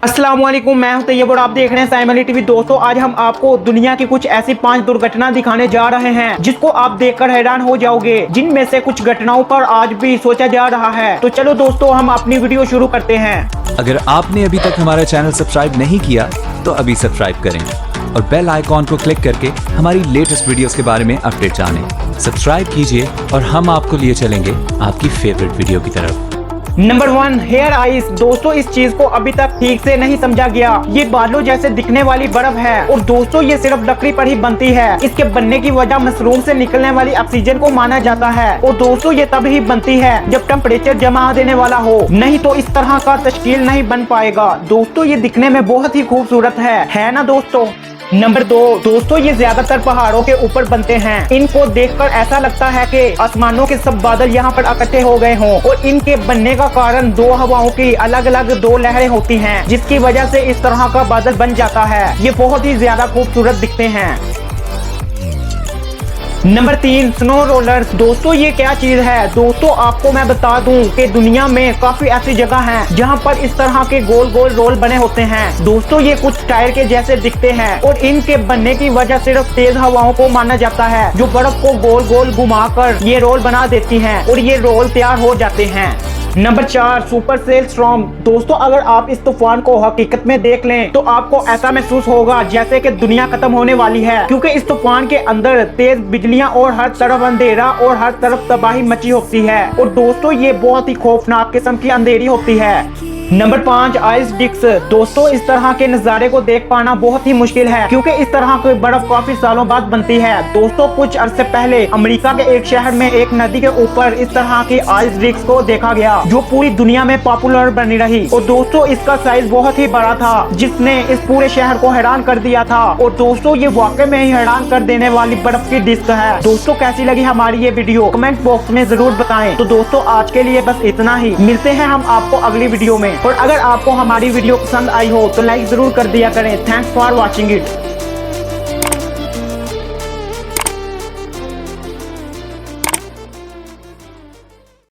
अस्सलाम वालेकुम, मैं हूं तैयब और आप देख रहे हैं साइमली टीवी। दोस्तों, आज हम आपको दुनिया की कुछ ऐसी 5 दुर्घटना दिखाने जा रहे हैं जिसको आप देखकर हैरान हो जाओगे, जिनमें से कुछ घटनाओं पर आज भी सोचा जा रहा है। तो चलो दोस्तों, हम अपनी वीडियो शुरू करते हैं। अगर आपने अभी तक हमारा चैनल सब्सक्राइब नहीं किया तो अभी सब्सक्राइब करें और बेल आइकॉन को क्लिक करके हमारी लेटेस्ट वीडियोस के बारे में अपडेट जानें। सब्सक्राइब कीजिए और हम आपको लिए चलेंगे आपकी फेवरेट वीडियो की तरफ। Number 1, hair ice. दोस्तों, इस चीज को अभी तक ठीक से नहीं समझा गया। ये बालों जैसे दिखने वाली बर्फ है और दोस्तों ये सिर्फ लकड़ी पर ही बनती है। इसके बनने की वजह मशरूम से निकलने वाली ऑक्सीजन को माना जाता है और दोस्तों ये तब ही बनती है जब टेम्परेचर जमा देने वाला हो, नहीं तो इस तरह का तश्कील नहीं बन पाएगा। दोस्तों, ये दिखने में बहुत ही खूबसूरत है ना दोस्तों। नंबर 2, दोस्तों ये ज्यादातर पहाड़ों के ऊपर बनते हैं। इनको देखकर ऐसा लगता है कि आसमानों के सब बादल यहाँ पर इकट्ठे हो गए हों और इनके बनने का कारण 2 हवाओं की अलग अलग 2 लहरें होती हैं, जिसकी वजह से इस तरह का बादल बन जाता है। ये बहुत ही ज्यादा खूबसूरत दिखते हैं। Number 3, snow rollers. दोस्तों, ये क्या चीज है? दोस्तों, आपको मैं बता दूं कि दुनिया में काफी ऐसी जगह हैं जहां पर इस तरह के गोल गोल रोल बने होते हैं। दोस्तों, ये कुछ टायर के जैसे दिखते हैं और इनके बनने की वजह सिर्फ तेज हवाओं को माना जाता है, जो बर्फ को गोल गोल घुमाकर ये रोल बना देती हैं और ये रोल तैयार हो जाते हैं। Number 4, supercell storm. दोस्तों, अगर आप इस तूफान को हकीकत में देख लें तो आपको ऐसा महसूस होगा जैसे कि दुनिया खत्म होने वाली है, क्योंकि इस तूफान के अंदर तेज बिजलियां और हर तरफ अंधेरा और हर तरफ तबाही मची होती है और दोस्तों ये बहुत ही खौफनाक किस्म की अंधेरी होती है। नंबर 5, आइस डिक्स। दोस्तों, इस तरह के नज़ारे को देख पाना बहुत ही मुश्किल है, क्योंकि इस तरह की बर्फ काफी सालों बाद बनती है। दोस्तों, कुछ अरसे पहले अमेरिका के एक शहर में एक नदी के ऊपर इस तरह की आइस डिक्स को देखा गया, जो पूरी दुनिया में पॉपुलर बनी रही और दोस्तों इसका साइज बहुत ही बड़ा था, जिसने इस पूरे शहर को हैरान कर दिया था। और दोस्तों, ये वाकई में ही हैरान कर देने वाली बर्फ की डिस्क है। दोस्तों, कैसी लगी हमारी ये वीडियो कमेंट बॉक्स में जरूर बताएं। तो दोस्तों, आज के लिए बस इतना ही। मिलते हैं हम आपको अगली वीडियो में। और अगर आपको हमारी वीडियो पसंद आई हो तो लाइक जरूर कर दिया करें। Thanks for watching it.